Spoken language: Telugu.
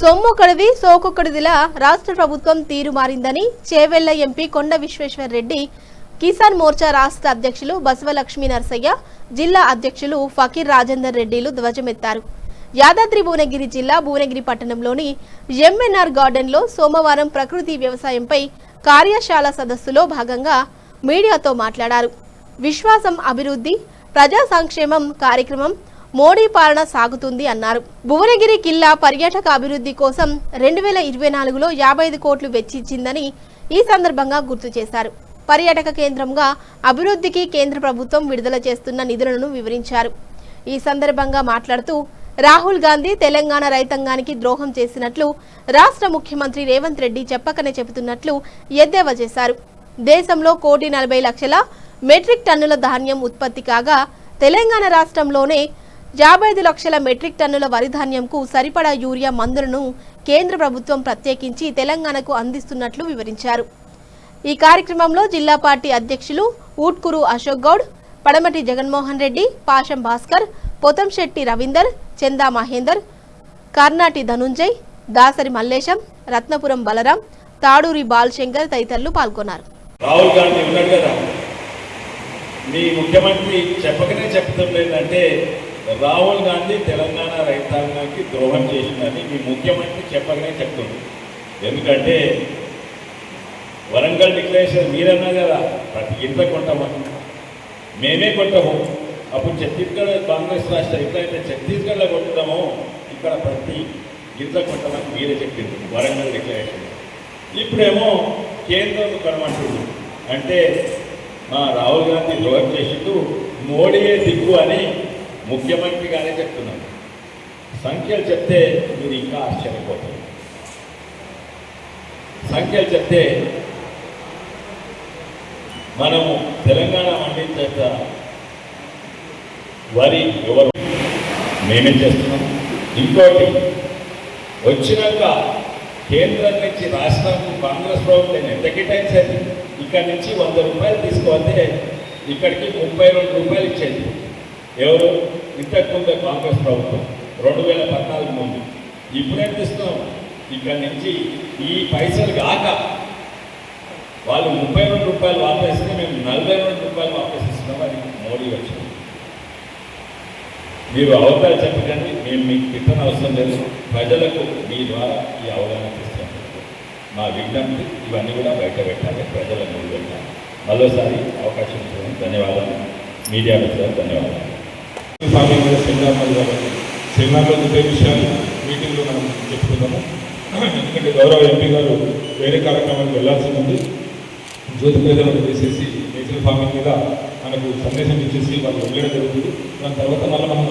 సొమ్మొకడిది సోకొకడిదిలా రాష్ట్ర ప్రభుత్వం తీరు మారిందని చేవెళ్ల ఎంపీ కొండ విశ్వేశ్వర్ రెడ్డి, కిసాన్ మోర్చా రాష్ట్ర అధ్యక్షులు బసవలక్ష్మీ నరసయ్య, జిల్లా అధ్యక్షులు ఫకీర్ రాజేందర్ రెడ్డిలు ధ్వజమెత్తారు. యాదాద్రి భువనగిరి జిల్లా భువనగిరి పట్టణంలోని ఎంఎన్ఆర్ గార్డెన్లో సోమవారం ప్రకృతి వ్యవసాయంపై కార్యశాల సదస్సులో భాగంగా మీడియాతో మాట్లాడారు. విశ్వాసం అభివృద్ధి ప్రజా సంక్షేమం కార్యక్రమం మోడీ పాలన సాగుతుంది అన్నారు. భువనగిరి కిల్లా పర్యాటక అభివృద్ధి కోసం 2024లో 55 కోట్లు వెచ్చించిందని ఈ సందర్భంగా గుర్తు చేశారు. పర్యాటక కేంద్రంగా అభివృద్ధికి కేంద్ర ప్రభుత్వం విడుదల చేస్తున్న నిధులను వివరించారు. ఈ సందర్భంగా మాట్లాడుతూ రాహుల్ గాంధీ తెలంగాణ రైతాంగానికి ద్రోహం చేసినట్లు రాష్ట్ర ముఖ్యమంత్రి రేవంత్ రెడ్డి చెప్పకనే చెబుతున్నట్లు ఎద్దేవా చేశారు. దేశంలో 1,40,00,000 మెట్రిక్ టన్నుల ధాన్యం ఉత్పత్తి కాగా తెలంగాణ రాష్ట్రంలోనే 55 లక్షల మెట్రిక్ టన్నుల వరి ధాన్యంకు సరిపడా యూరియా మందులను కేంద్ర ప్రభుత్వం ప్రత్యేకించి తెలంగాణకు అందిస్తున్నట్లు వివరించారు. ఈ కార్యక్రమంలో జిల్లా పార్టీ అధ్యక్షులు ఊట్కూరు అశోక్ గౌడ్, పడమటి జగన్మోహన్ రెడ్డి, పాషం భాస్కర్, పొతంశెట్టి రవీందర్, చందా మహేందర్, కర్నాటి ధనుంజయ్, దాసరి మల్లేశం, రత్నపురం బలరాం, తాడూరి బాలశంకర్ తదితరులు పాల్గొన్నారు. రాహుల్ గాంధీ ఉన్నాడు కదా, మీ ముఖ్యమంత్రి చెప్పకనే చెప్తాం లేదంటే రాహుల్ గాంధీ తెలంగాణ రైతాంగానికి ద్రోహం చేసిందని మీ ముఖ్యమంత్రి చెప్పకనే చెప్తుంది. ఎందుకంటే వరంగల్ డిక్లరేషన్ మీరన్నా కదా, ప్రతి ఇంత కొంటామని మేమే కొంటాము. అప్పుడు ఛత్తీస్గఢ్ కాంగ్రెస్ రాష్ట్రం ఎట్లయితే ఛత్తీస్గఢ్లో కొంటున్నామో ఇక్కడ ప్రతి గింత కొంటామని మీరే చెప్పింది వరంగల్ డిక్లరేషన్. ఇప్పుడేమో కేంద్రం కొనమంటుంది. అంటే మా రాహుల్ గాంధీ ద్రోహం చేసిండు, మోడీయే దిక్కు అని ముఖ్యమంత్రిగానే చెప్తున్నారు. సంఖ్యలు చెప్తే మీరు ఇంకా ఆశ్చర్యపోతారు. సంఖ్యలు చెప్తే మనము తెలంగాణ పండించేట వరి ఎవరు మేమే చేస్తున్నాం. ఇంకోటి వచ్చినాక కేంద్రం నుంచి రాష్ట్రానికి కాంగ్రెస్ ప్రభుత్వం ఎంత కేటాయించేది, ఇక్కడి నుంచి 100 రూపాయలు తీసుకువస్తే ఇక్కడికి 32 రూపాయలు ఇచ్చేది ఎవరు? ఇంతకుముందు కాంగ్రెస్ ప్రభుత్వం 2014 ముందు. ఇప్పుడేం తీస్తున్నాం? ఇక్కడి నుంచి ఈ పైసలు కాక వాళ్ళు 32 రూపాయలు వాపేస్తే మేము 42 రూపాయలు వాపేసిస్తున్నాం. అది మోడీ వచ్చింది. మీరు అవగాహన చెప్పకండి, మేము మీకు తిట్టన అవసరం లేదు. ప్రజలకు మీ ద్వారా ఈ అవగాహన చేస్తాం. మా విజ్ఞప్తి ఇవన్నీ కూడా బయట పెట్టాలి, ప్రజల ముందు పెట్టాలి. మరోసారి అవకాశం ఇచ్చిన ధన్యవాదాలు. మీడియా మిత్రులకు ధన్యవాదాలు. సెమినార్లో ఉండే విషయాలు మీటింగ్లో మనం చెప్పుకుందాము. ఎందుకంటే గౌరవ ఎంపీ గారు వేరే కార్యక్రమానికి వెళ్లాల్సి ఉంది. జ్యోతి ప్రజలను చేసేసి నేచురల్ ఫార్మింగ్ మీద మనకు సందేశం ఇచ్చేసి వాళ్ళు వెళ్ళడం జరుగుతుంది. దాని తర్వాత మళ్ళీ మనం